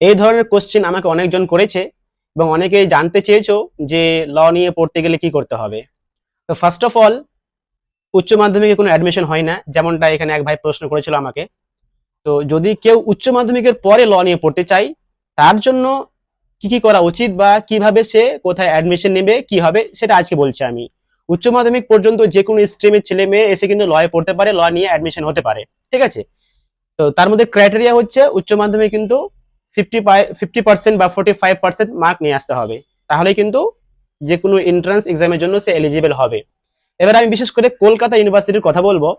এই ধরনের কোশ্চেন আমাকে অনেকজন করেছে এবং অনেকেই জানতে চেয়েছো যে ল নিয়ে পড়তে গেলে কি করতে হবে। তো ফার্স্ট অফ অল, উচ্চ মাধ্যমিকে কোনো অ্যাডমিশন হয় না, যেমনটা এখানে এক ভাই প্রশ্ন করেছিল আমাকে। তো যদি কেউ উচ্চ মাধ্যমিকের পরে ল নিয়ে পড়তে চায়, তার জন্য কি কি করা উচিত বা কিভাবে সে কোথায় অ্যাডমিশন নেবে, কি হবে, সেটা আজকে বলছি আমি। উচ্চ মাধ্যমিক পর্যন্ত যে কোনো স্ট্রিমের ছেলে মেয়ে এসে কিন্তু লয়ে পড়তে পারে, ল নিয়ে অ্যাডমিশন হতে পারে, ঠিক আছে। তো তার মধ্যে ক্রাইটেরিয়া হচ্ছে উচ্চ মাধ্যমিক কিন্তু 50% বা 45% মার্ক নিয়ে আসতে হবে, তাহলে কিন্তু যে কোনো এন্ট্রান্স এক্সামের জন্য সে এলিজিবল হবে। এবার আমি বিশেষ করে কলকাতা ইউনিভার্সিটির কথা বলবো,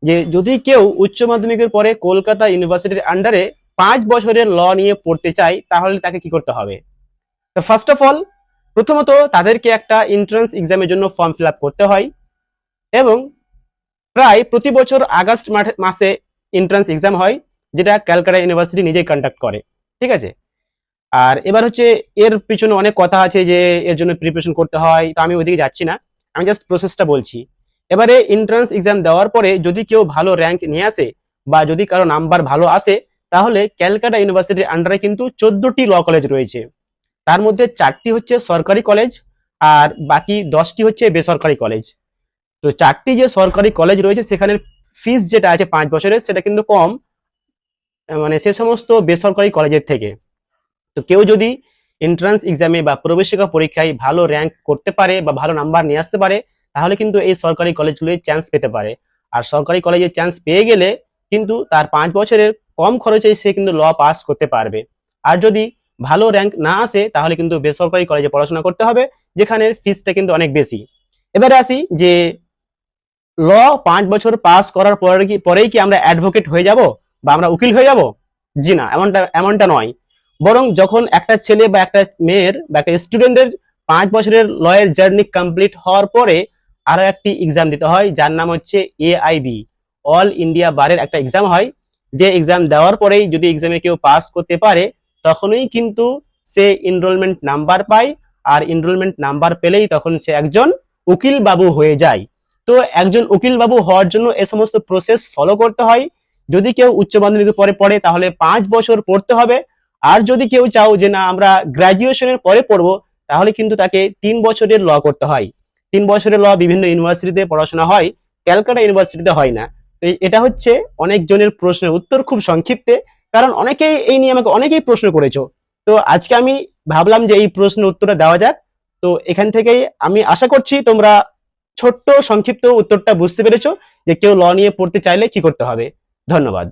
যে যদি কেউ উচ্চ মাধ্যমিকের পরে কলকাতা ইউনিভার্সিটির আন্ডারে 5 বছরের ল নিয়ে পড়তে চায়, তাহলে তাকে কি করতে হবে। তো ফার্স্ট অফ অল, প্রথমত তাদেরকে একটা এন্ট্রান্স এক্সামের জন্য ফর্ম ফিল আপ করতে হয়, এবং প্রায় প্রতি বছর আগস্ট মাসে এন্ট্রান্স এক্সাম হয়, যেটা ক্যালকাটা ইউনিভার্সিটি নিজেই কন্ডাক্ট করে, ঠিক আছে। আর এবার হচ্ছে এর পিছনে অনেক কথা আছে যে এর জন্য প্রিপারেশন করতে হয়, তো আমি ওইদিকে যাচ্ছি না, আমি জাস্ট প্রসেসটা বলছি। এবারে এন্ট্রান্স এক্সাম দেওয়ার পরে যদি কেউ ভালো র্যাঙ্ক নিয়ে আসে বা যদি কারো নাম্বার ভালো আসে, তাহলে ক্যালকাটা ইউনিভার্সিটির আন্ডারে কিন্তু 14টি ল কলেজ রয়েছে। তার মধ্যে 4টি হচ্ছে সরকারি কলেজ, আর বাকি 10টি হচ্ছে বেসরকারি কলেজ। তো 4টি যে সরকারি কলেজ রয়েছে সেখানে ফিস যেটা আছে 5 বছরের, সেটা কিন্তু কম, মানে সে সমস্ত বেসরকারি কলেজের থেকে। তো কেউ যদি এন্ট্রান্স এক্সামে বা প্রবেশিকা পরীক্ষায় ভালো র্যাঙ্ক করতে পারে বা ভালো নাম্বার নিয়ে আসতে পারে, তাহলে কিন্তু এই সরকারি কলেজগুলোয় চান্স পেতে পারে। আর সরকারি কলেজে চান্স পেয়ে গেলে কিন্তু তার 5 বছরের কম খরচে সে কিন্তু ল পাস করতে পারবে। আর যদি ভালো র্যাঙ্ক না আসে, তাহলে কিন্তু বেসরকারি কলেজে পড়াশোনা করতে হবে, যেখানে ফিসটা কিন্তু অনেক বেশি। এবারে আসি যে ল 5 বছর পাস করার পরেই কি আমরা অ্যাডভোকেট হয়ে যাব বা আমরা উকিল হয়ে যাব? জি না, এমনটা নয়। বরং যখন একটা ছেলে বা একটা মেয়ের বা একটা স্টুডেন্টের 5 বছরের লয়ের জার্নি কমপ্লিট হওয়ার পরে আরো একটি এক্সাম দিতে হয়, যার নাম হচ্ছে AIB, অল ইন্ডিয়া বারের একটা এক্সাম হয়। যে এক্সাম দেওয়ার পরেই যদি এক্সামে কেউ পাস করতে পারে, তখনই কিন্তু সে এনরোলমেন্ট নাম্বার পায়। আর এনরোলমেন্ট নাম্বার পেলেই তখন সে একজন উকিল বাবু হয়ে যায়। তো একজন উকিল বাবু হওয়ার জন্য এ সমস্ত প্রসেস ফলো করতে হয়। যদি কেউ উচ্চ মাধ্যমিকের পরে পড়ে, তাহলে 5 বছর পড়তে হবে। আর যদি কেউ চাও যে না আমরা গ্রাজুয়েশনের পরে পড়বো, তাহলে কিন্তু তাকে 3 বছরের ল করতে হয়। 3 বছরের ল বিভিন্ন ইউনিভার্সিটিতে পড়াশোনা হয়, ক্যালকাটা ইউনিভার্সিটিতে হয় না। তো এটা হচ্ছে অনেক জনের প্রশ্নের উত্তর খুব সংক্ষিপ্তে, কারণ অনেকেই এই নিয়ে আমাকে অনেকেই প্রশ্ন করেছো। তো আজকে আমি ভাবলাম যে এই প্রশ্নের উত্তরটা দেওয়া যাক। তো এখান থেকেই আমি আশা করছি তোমরা ছোট্ট সংক্ষিপ্ত উত্তরটা বুঝতে পেরেছো যে কেউ ল নিয়ে পড়তে চাইলে কি করতে হবে। ধন্যবাদ।